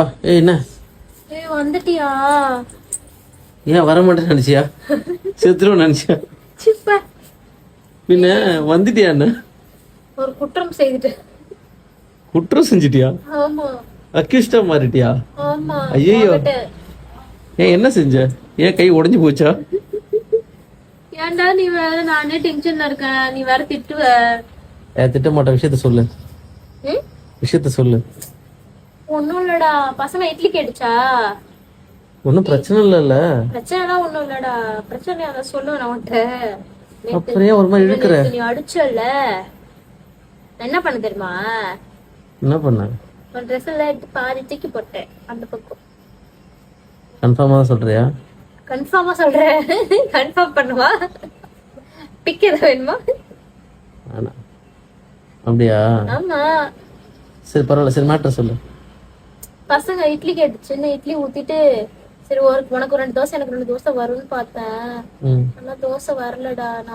ஏய் என்ன வந்துட்டியா? ஏன் வர மாட்டேன்னு நினைச்சியா? செத்துருவோம் நினைச்சியா? சிப்ப பின்ன வந்துட்டியா? என்ன ஒரு குற்றம் செய்துட்டு. குற்றம் செஞ்சிட்டியா? ஆமா அக்யூஸ்டா மாறிட்டியா? ஆமா. ஐயோ ஏன் என்ன செஞ்ச? ஏன் கை உடைஞ்சு போச்சா? ஏன்டா நீ வேற, நானே டென்ஷன்ல இருக்கேன், நீ வேற திட்டுவ. திட்ட மாட்ட, விஷயத்த சொல்லு. விஷயத்த சொல்லு. ஒண்ணும் இல்லடா, பசங்க இட்லி கேட்டுச்சா? ஒன்னும் பிரச்சனை இல்லல்ல. பிரச்சனைலாம் ஒண்ணும் இல்லடா. பிரச்சனை அத சொல்லுவேன் நான் உன்கிட்ட. அப்புறம் ஏன் ஒரு மாதிரி இருக்கிற? நீ அடிச்சல, என்ன பண்ண தெரியுமா? என்ன பண்ண? உன் ட்ரெஸ் எல்லாம் எடுத்து பாதி தூக்கி போட்டேன் அந்த பக்கம். கன்ஃபார்மா தான் சொல்றியா? கன்ஃபார்மா சொல்றேன். கன்ஃபார்ம் பண்ணுவா? பிக் எதாவது வேணுமா? அப்படியா? ஆமா. சரி பரவாயில்ல, சரி மேட்டர் சொல்லு. பசங்க இட்லி கேட்டுச்சுன்னு இட்லி ஊத்திட்டு, சரி உனக்கு 2 தோசை எனக்கு 2 தோசை வரும்னு பார்த்தேன். ஆனா தோசை வரலடா. நான்